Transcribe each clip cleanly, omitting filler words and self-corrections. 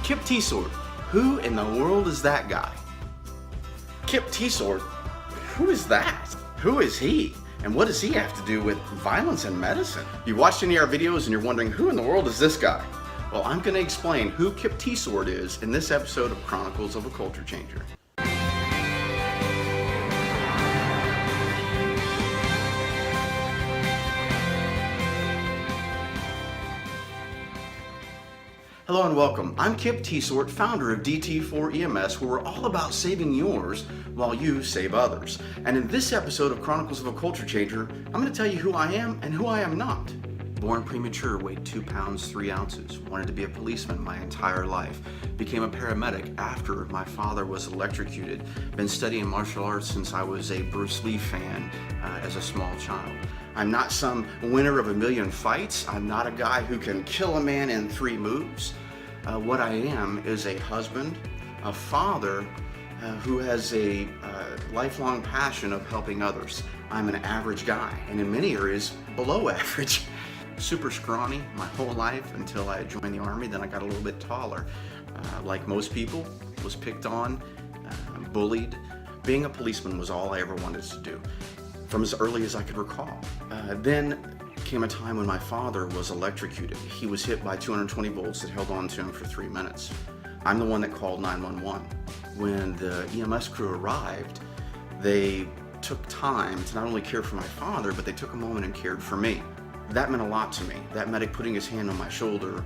Kip Teitsort, who in the world is that guy? Kip Teitsort, who is that? Who is he? And what does he have to do with violence and medicine? You watched any of our videos and you're wondering, who in the world is this guy? Well, I'm going to explain who Kip Teitsort is in this episode of Chronicles of a Culture Changer. Hello and welcome. I'm Kip Teitsort, founder of DT4EMS, where we're all about saving yours while you save others. And in this episode of Chronicles of a Culture Changer, I'm going to tell you who I am and who I am not. Born premature, weighed 2 pounds 3 ounces, wanted to be a policeman my entire life, became a paramedic after my father was electrocuted, been studying martial arts since I was a Bruce Lee fan as a small child. I'm not some winner of a million fights. I'm not a guy who can kill a man in 3 moves. What I am is a husband, a father who has a lifelong passion of helping others. I'm an average guy, and in many areas below average. Super scrawny my whole life until I joined the Army. Then I got a little bit taller. Like most people, was picked on, bullied. Being a policeman was all I ever wanted to do, from as early as I could recall. Then came a time when my father was electrocuted. He was hit by 220 volts that held on to him for 3 minutes. I'm the one that called 911. When the EMS crew arrived, they took time to not only care for my father, but they took a moment and cared for me. That meant a lot to me. That medic putting his hand on my shoulder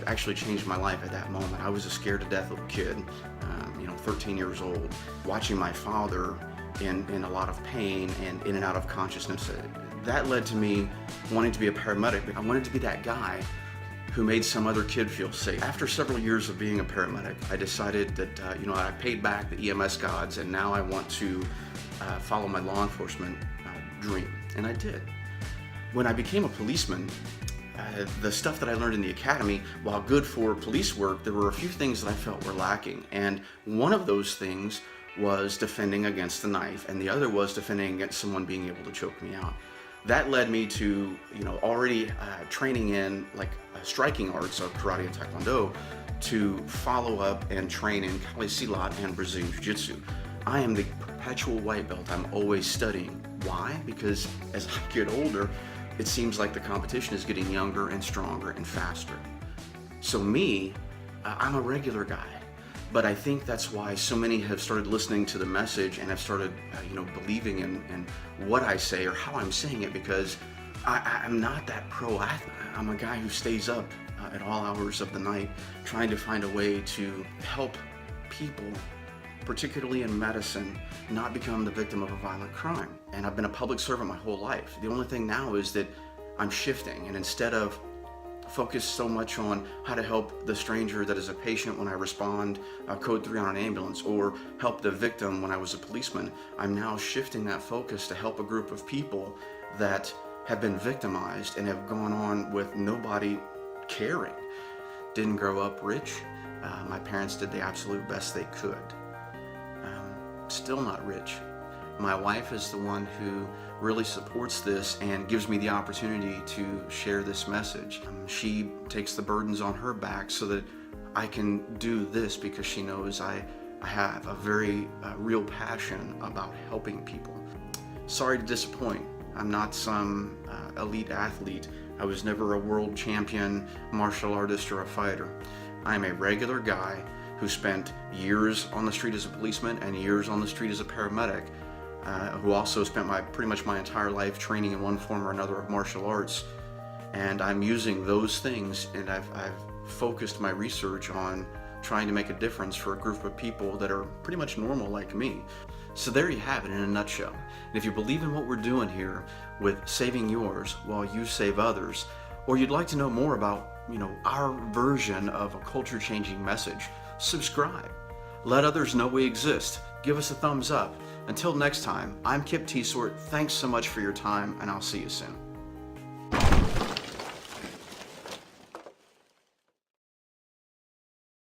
actually changed my life at that moment. I was a scared to death little kid, 13 years old, watching my father in a lot of pain and in and out of consciousness. That led to me wanting to be a paramedic. I wanted to be that guy who made some other kid feel safe. After several years of being a paramedic, I decided that I paid back the EMS gods, and now I want to follow my law enforcement dream, and I did. When I became a policeman, the stuff that I learned in the academy, while good for police work, there were a few things that I felt were lacking, and one of those things was defending against the knife, and the other was defending against someone being able to choke me out. That led me to, already training in striking arts of karate and taekwondo, to follow up and train in Kali Silat and Brazilian Jiu-Jitsu. I am the perpetual white belt. I'm always studying. Why? Because as I get older, it seems like the competition is getting younger and stronger and faster. So me, I'm a regular guy. But I think that's why so many have started listening to the message and have started, believing in what I say or how I'm saying it, because I'm not that pro athlete. I'm a guy who stays up at all hours of the night trying to find a way to help people, particularly in medicine, not become the victim of a violent crime. And I've been a public servant my whole life. The only thing now is that I'm shifting, and instead of focus so much on how to help the stranger that is a patient when I respond code 3 on an ambulance, or help the victim when I was a policeman, I'm now shifting that focus to help a group of people that have been victimized and have gone on with nobody caring. Didn't grow up rich. My parents did the absolute best they could. Still not rich. My wife is the one who really supports this and gives me the opportunity to share this message. She takes the burdens on her back so that I can do this, because she knows I have a very real passion about helping people. Sorry to disappoint. I'm not some elite athlete. I was never a world champion martial artist or a fighter. I'm a regular guy who spent years on the street as a policeman and years on the street as a paramedic, who also spent pretty much my entire life training in one form or another of martial arts. And I'm using those things, and I've focused my research on trying to make a difference for a group of people that are pretty much normal like me. So there you have it in a nutshell. And if you believe in what we're doing here with saving yours while you save others, or you'd like to know more about our version of a culture-changing message, subscribe. Let others know we exist. Give us a thumbs up. Until next time, I'm Kip Teitsort. Thanks so much for your time, and I'll see you soon.